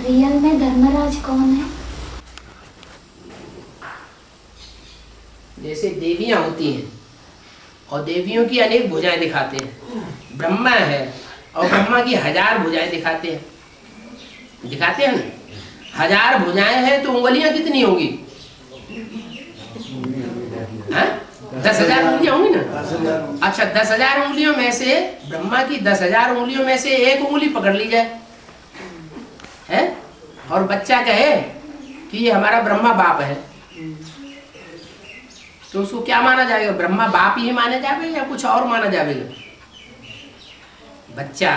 Real में धर्मराज कौन है? जैसे देवियां होती हैं और देवियों की अनेक भुजाएं दिखाते हैं, ब्रह्मा है और ब्रह्मा की 1000 भुजाएं दिखाते हैं ना। 1000 भुजाएं हैं तो उंगलियां कितनी होंगी? 10,000 उंगलियां होंगी ना। अच्छा, 10,000 उंगलियों में से ब्रह्मा की 10,000 उंगलियों में से एक उंगली पकड़ ली जाए है और बच्चा कहे कि ये हमारा ब्रह्मा बाप है, तो उसको क्या माना जाएगा? ब्रह्मा बाप ही माने जाएगा या कुछ और माना जाएगा? बच्चा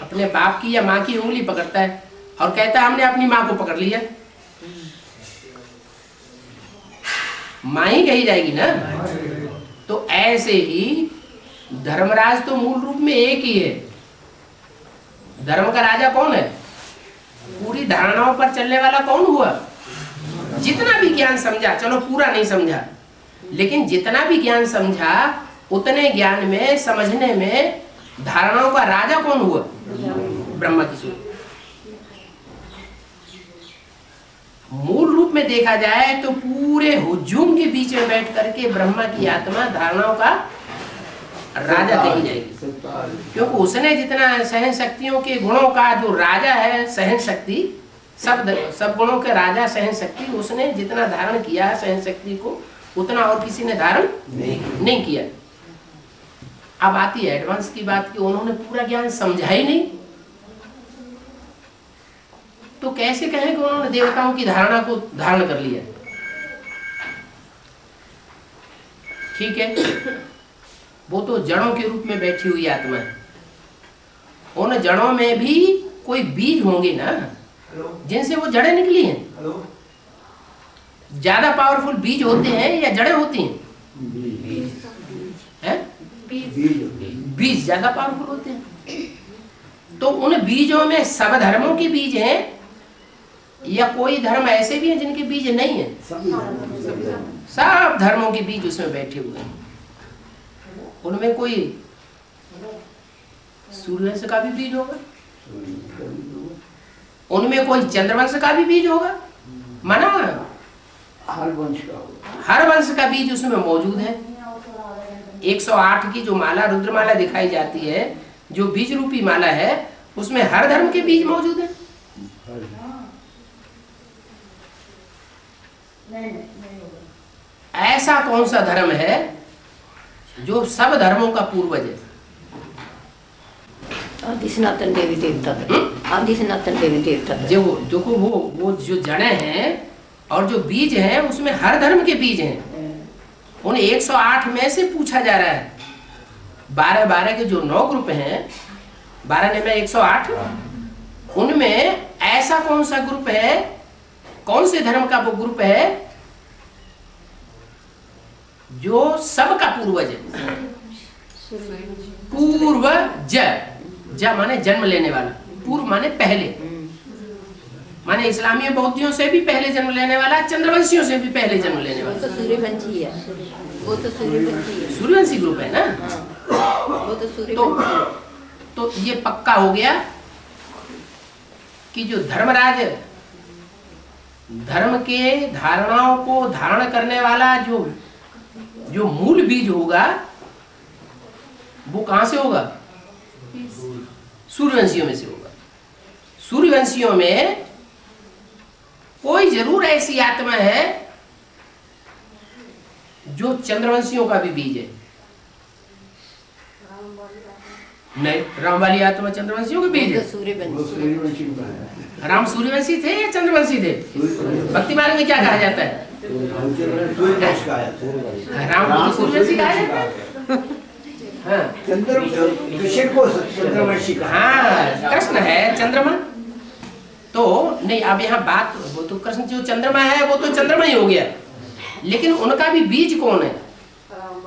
अपने बाप की या माँ की उंगली पकड़ता है और कहता है हमने अपनी माँ को पकड़ लिया, माँ ही कही जाएगी ना। तो ऐसे ही धर्मराज तो मूल रूप में एक ही है। धर्म का राजा कौन है? पूरी धारणाओं पर चलने वाला कौन हुआ? जितना भी ज्ञान समझा, चलो पूरा नहीं समझा, लेकिन जितना भी ज्ञान समझा उतने ज्ञान में, समझने में धारणाओं का राजा कौन हुआ? ब्रह्मा की सूरत। मूल रूप में देखा जाए तो पूरे हुजूम के बीच में बैठ करके ब्रह्मा की आत्मा धारणाओं का राजा कही जाएगी, क्योंकि उसने जितना सहन शक्तियों के गुणों का जो राजा है, सहन शक्ति, सब गुणों के राजा सहन शक्ति, उसने जितना धारण किया है सहन शक्ति को, उतना और किसी ने धारण नहीं किया। अब आती है एडवांस की बात कि उन्होंने पूरा ज्ञान समझा ही नहीं, तो कैसे कहें कि उन्होंने देवताओं की धारणा को धारण कर लिया? ठीक है, वो तो जड़ों के रूप में बैठी हुई आत्मा है। उन जड़ों में भी कोई बीज होंगे ना जिनसे वो जड़ें निकली हैं। ज्यादा पावरफुल बीज होते हैं या जड़ें होती हैं? बीज ज्यादा पावरफुल होते हैं। तो उन बीजों में सब धर्मों के बीज हैं या कोई धर्म ऐसे भी हैं जिनके बीज नहीं है? सब धर्मों के बीज उसमें बैठे हुए हैं। उनमें कोई सूर्यवंश का भी बीज होगा, उनमें कोई चंद्रवंश का भी बीज होगा, माना हर वंश का बीज उसमें मौजूद है। 108 की जो माला, रुद्रमाला दिखाई जाती है, जो बीज रूपी माला है, उसमें हर धर्म के बीज मौजूद है। ऐसा कौन सा धर्म है जो सब धर्मों का पूर्वज है? आदि सनातन देवी देवता, आदि सनातन देवी देवता। जो वो जो जड़ें हैं और जो बीज हैं उसमें हर धर्म के बीज हैं। उन 108 में से पूछा जा रहा है, 12 के जो 9 ग्रुप हैं, 12 ने में 108, उनमें ऐसा कौन सा ग्रुप है, कौन से धर्म का वो ग्रुप है जो सबका पूर्वज है? पूर्वज, ज माने जन्म लेने वाला, पूर्व माने पहले, माने इस्लामी बौद्धियों से भी पहले जन्म लेने वाला, चंद्रवंशियों से भी पहले जन्म लेने वाला। तो सूर्यवंशी है, वो तो सूर्यवंशी है, सूर्यवंशी ग्रुप है ना। वो तो सूर्यवंशी। तो ये पक्का हो गया कि जो धर्मराज, धर्म के धारणाओं को धारण करने वाला जो मूल बीज होगा वो कहां से होगा? सूर्यवंशियों में से होगा। सूर्यवंशियों में कोई जरूर ऐसी आत्मा है जो चंद्रवंशियों का भी बीज है। नहीं, राम वाली आत्मा चंद्रवंशियों का बीज है। राम सूर्यवंशी थे या चंद्रवंशी थे? भक्ति मार्ग में क्या कहा जाता है? राम को सूर्यवंशी कहा जाता है। हाँ, कृष्ण है चंद्रमा। तो नहीं, अब यहाँ बात, वो तो कृष्ण जो चंद्रमा है वो तो चंद्रमा ही हो गया, लेकिन उनका भी बीज कौन है? राम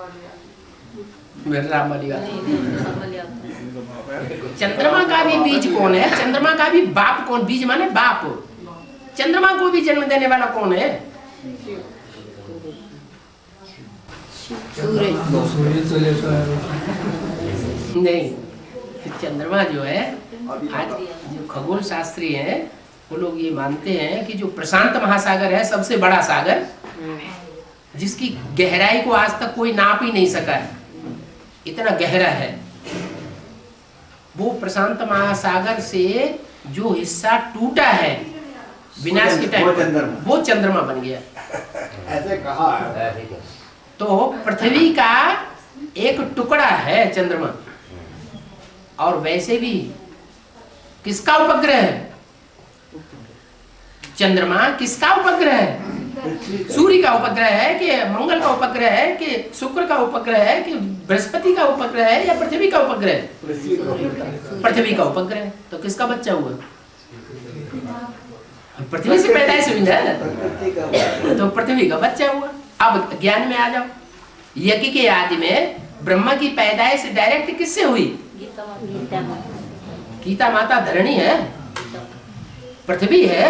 वाली बात। चंद्रमा का भी बीज कौन है? चंद्रमा का भी बाप कौन? बीज माने बाप। चंद्रमा को भी जन्म देने वाला कौन है? सूर्य। नहीं, चंद्रमा जो है, आज जो खगोल शास्त्री हैं वो लोग ये मानते हैं कि जो प्रशांत महासागर है, सबसे बड़ा सागर, जिसकी गहराई को आज तक कोई नाप ही नहीं सका है, इतना गहरा है, वो प्रशांत महासागर से जो हिस्सा टूटा है विनाश के टाइम, वो चंद्रमा बन गया। ऐसे कहा है। तो पृथ्वी का एक टुकड़ा है चंद्रमा। और वैसे भी किसका उपग्रह है चंद्रमा? किसका उपग्रह है? सूर्य का उपग्रह है कि मंगल का उपग्रह है कि शुक्र का उपग्रह है कि बृहस्पति का उपग्रह है या पृथ्वी का उपग्रह है? पृथ्वी का उपग्रह है। तो किसका बच्चा हुआ? पृथ्वी से पैदाइश हुई ना, तो पृथ्वी का बच्चा हुआ। अब ज्ञान में आ जाओ। यज्ञ के आदि में ब्रह्मा की पैदाइश डायरेक्ट किससे हुई? गीता माता धरणी है, पृथ्वी है,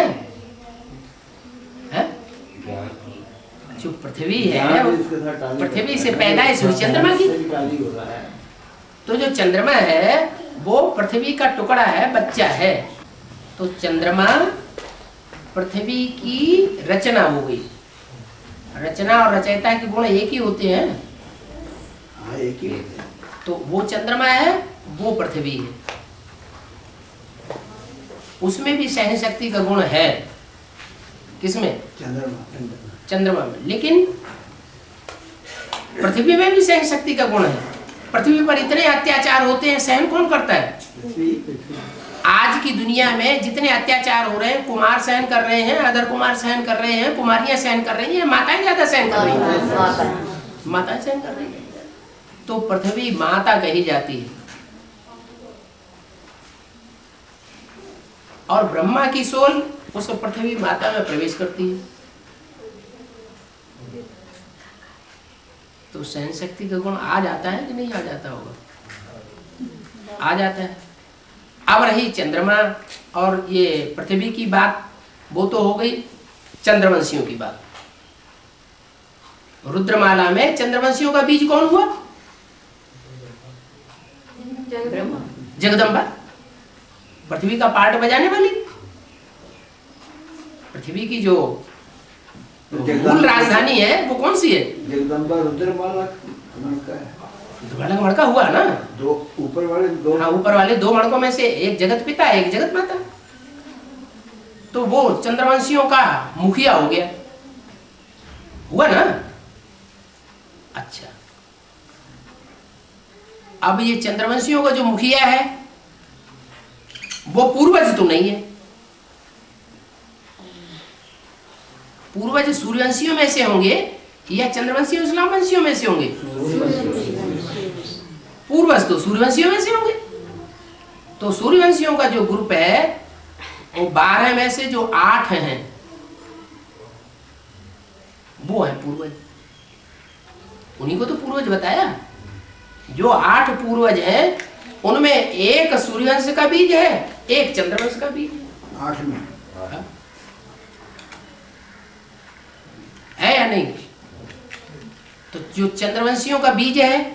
जो पृथ्वी है, पृथ्वी से पैदाइश हुई चंद्रमा की। तो जो चंद्रमा है वो पृथ्वी का टुकड़ा है, बच्चा है। तो चंद्रमा पृथ्वी की रचना हो गई। रचना और रचयिता के गुण एक ही होते हैं। एक ही। तो वो चंद्रमा है, वो पृथ्वी है, उसमें भी सहन शक्ति का गुण है। किसमें? चंद्रमा में। लेकिन पृथ्वी में भी सहन शक्ति का गुण है। पृथ्वी पर इतने अत्याचार होते हैं, सहन कौन करता है? आज की दुनिया में जितने अत्याचार हो रहे हैं, कुमार सहन कर रहे हैं, अदर कुमार सहन कर रहे हैं, कुमारियां सहन कर रही हैं, माताएं ज्यादा सहन कर रही हैं, माताएं सहन कर रही हैं। तो पृथ्वी माता कही जाती है। और ब्रह्मा की सोल उस पृथ्वी माता में प्रवेश करती है। तो सहन शक्ति का गुण आ जाता है कि नहीं आ जाता होगा? आ जाता है। अब रही चंद्रमा और ये पृथ्वी की बात, वो तो हो गई चंद्रवंशियों की बात। रुद्रमाला में चंद्रवंशियों का बीज कौन हुआ? जगदम्बा, पृथ्वी का पार्ट बजाने वाली। पृथ्वी की जो मूल राजधानी है वो कौन सी है? जगदम्बा रुद्रमाला का है। रुद्रमाला का मड़का हुआ ना? दो ऊपर वाले दो। हाँ, ऊपर वाले दो मड़कों में से एक जगत पिता, एक जगत माता। तो वो चंद्रवंशियों का मुखिया हो गया, हुआ ना? अच्छा, अब ये चंद्रवंशियों का जो मुखिया है वो पूर्वज तो नहीं है। पूर्वज सूर्यवंशियों में से होंगे या चंद्रवंशियों इस्लाम वंशियों में से होंगे? पूर्वज तो सूर्यवंशियों में से होंगे। तो सूर्यवंशियों का जो ग्रुप है वो 12 में से जो 8 हैं वो है पूर्वज। उन्हीं को तो पूर्वज बताया। जो 8 पूर्वज हैं उनमें एक सूर्यवंश का बीज है, एक चंद्रवंश का बीज है। 8 में है या नहीं? तो जो चंद्रवंशियों का बीज है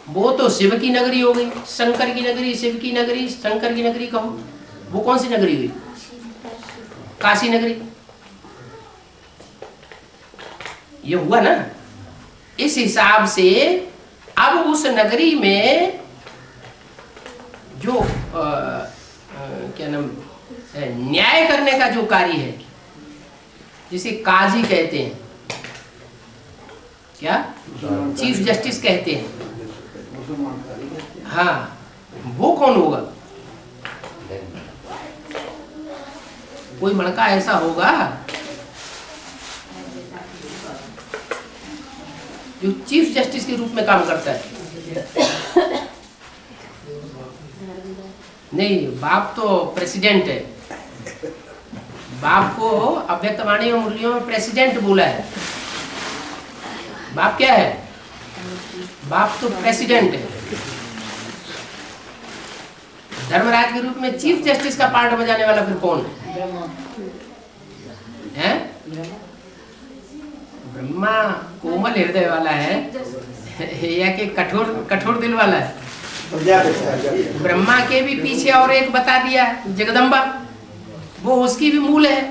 वो तो शिव की नगरी हो गई, शंकर की नगरी, शिव की नगरी, शंकर की नगरी कहो। वो कौन सी नगरी हुई? काशी नगरी। ये हुआ ना? इस हिसाब से अब उस नगरी में जो क्या नाम, न्याय करने का जो कार्य है, जिसे काजी कहते हैं, क्या चीफ जस्टिस कहते हैं, हाँ, वो कौन होगा? कोई मणका ऐसा होगा जो चीफ जस्टिस के रूप में काम करता है। नहीं, बाप तो प्रेसिडेंट है। बाप को अव्यक्तवाणी और मुरलियों में प्रेसिडेंट बोला है। बाप क्या है? बाप तो प्रेसिडेंट है। धर्मराज के रूप में चीफ जस्टिस का पार्ट बजाने वाला फिर कौन है? ब्रह्मा कोमल हृदय वाला है, या कि कठोर कठोर दिल वाला है? प्रजापति ब्रह्मा के भी पीछे और एक बता दिया, जगदम्बा, वो उसकी भी मूल है।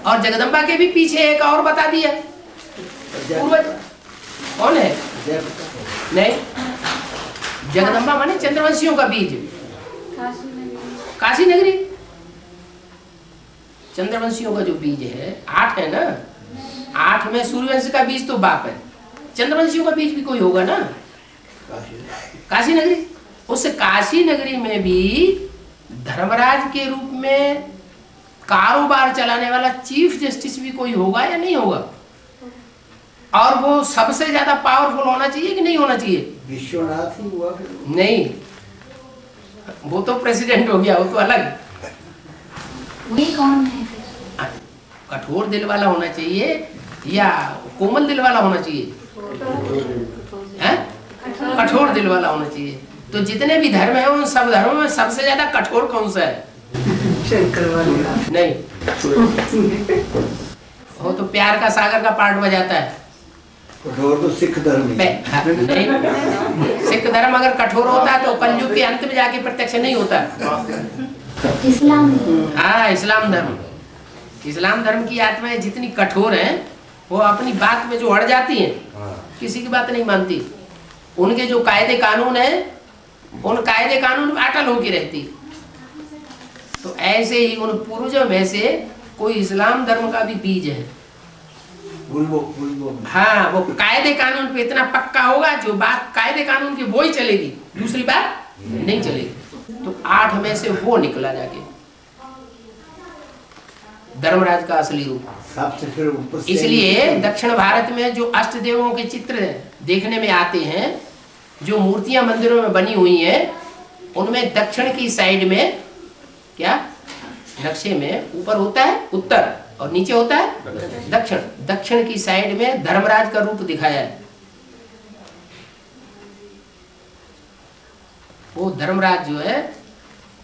और जगदम्बा के भी पीछे एक और बता दिया, पूर्वज कौन है? नहीं, जगदम्बा माने चंद्रवंशियों का बीज, काशी नगरी चंद्रवंशियों का जो बीज है, 8 है ना, 8 में सूर्यवंश का बीज तो बाप है, चंद्रवंशियों का बीज भी कोई होगा ना, काशी नगरी। उस काशी नगरी में भी धर्मराज के रूप में कारोबार चलाने वाला चीफ जस्टिस भी कोई होगा या नहीं होगा? और वो सबसे ज्यादा पावरफुल होना चाहिए कि नहीं होना चाहिए? विश्वनाथ ही हुआ फिर। नहीं, वो तो प्रेसिडेंट हो गया, वो तो अलग। वही कौन है फिर? कठोर दिल वाला होना चाहिए या कोमल दिल वाला होना चाहिए? हैं? कठोर दिल वाला होना चाहिए। तो जितने भी धर्म है उन सब धर्मों में सबसे ज्यादा कठोर कौन सा है? शंकर वाला नहीं, वो तो प्यार का सागर का पार्ट बजाता है। कठोर तो सिख धर्म ही है। नहीं, सिख धर्म अगर कठोर होता तो कलयुग के अंत में जाके प्रत्यक्ष नहीं होता। इस्लाम। हाँ, इस्लाम धर्म, इस्लाम धर्म की आत्माएं जितनी कठोर हैं, वो अपनी बात में जो अड़ जाती हैं, किसी की बात नहीं मानती। उनके जो कायदे कानून है, उन कायदे कानून में अटल होकर रहती। तो ऐसे ही उन पूर्वजों में से कोई इस्लाम धर्म का भी बीज है। हाँ, वो कायदे कानून पे इतना पक्का होगा, जो बात कायदे कानून की वो ही चलेगी, दूसरी बात नहीं चलेगी। तो 8 में से वो निकला जाके धर्मराज का असली रूप। सबसे फिर ऊपर से इसलिए दक्षिण भारत में जो अष्ट देवों के चित्र देखने में आते हैं, जो मूर्तियां मंदिरों में बनी हुई हैं, उनमें दक्षिण की साइड में क्या नक्शे में ऊपर होता है उत्तर और नीचे होता है दक्षिण। दक्षिण की साइड में धर्मराज का रूप दिखाया है। वो धर्मराज जो है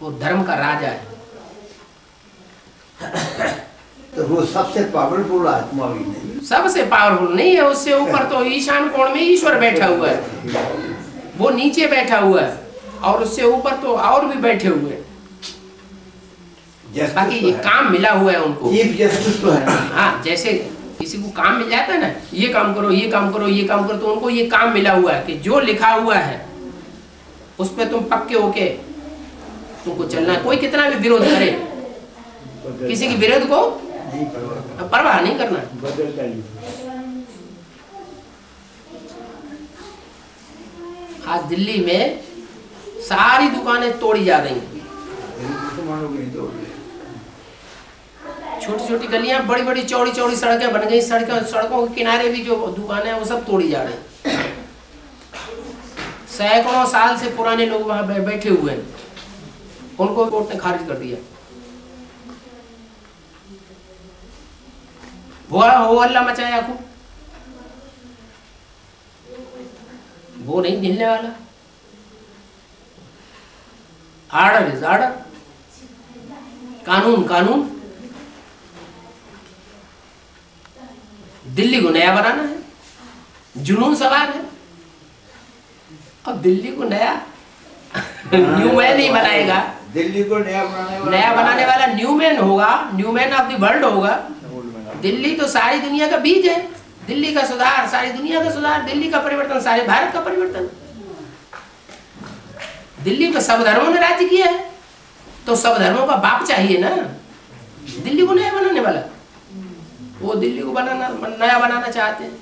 वो धर्म का राजा है। तो वो सबसे पावरफुल आत्मा भी नहीं। सबसे पावरफुल नहीं है, उससे ऊपर तो ईशान कोण में ईश्वर बैठा हुआ है, वो नीचे बैठा हुआ है, और उससे ऊपर तो और भी बैठे हुए हैं। बाकी ये काम मिला हुआ है उनको, चीफ जस्टिस तो है। हाँ, जैसे किसी को काम मिल जाता है ना, ये काम करो, ये काम करो, ये काम करो, तो उनको ये काम मिला हुआ है कि जो लिखा हुआ है उस पर तुम पक्के होके तुमको चलना है। कोई कितना भी विरोध करे, किसी के विरोध को परवाह नहीं करना। आज दिल्ली में सारी दुकानें तोड़ी जा रही हैं, छोटी छोटी गलियां, बड़ी बड़ी चौड़ी चौड़ी सड़कें बन गई, सड़कों के किनारे भी जो दुकानें हैं वो सब तोड़ी जा रही हैं। सैकड़ों साल से पुराने लोग वहां बैठे हुए हैं, उनको कोर्ट ने खारिज कर दिया। वो हल्ला मचाया खूब, वो नहीं हिलने वाला। आर्डर इज आर्डर, कानून कानून। दिल्ली को नया बनाना है, जुनून सवार है। अब दिल्ली को नया न्यू मैन नहीं बनाएगा, दिल्ली को नया बनाने वाला न्यू मैन होगा, new man of the world होगा। दिल्ली तो सारी दुनिया का बीज है। दिल्ली का सुधार सारी दुनिया का सुधार, दिल्ली का परिवर्तन सारे भारत का परिवर्तन। दिल्ली में सब धर्मों ने राज्य किया है, तो सब धर्मों का बाप चाहिए ना। दिल्ली को नया बनाने वाला, वो दिल्ली को नया बनाना चाहते हैं।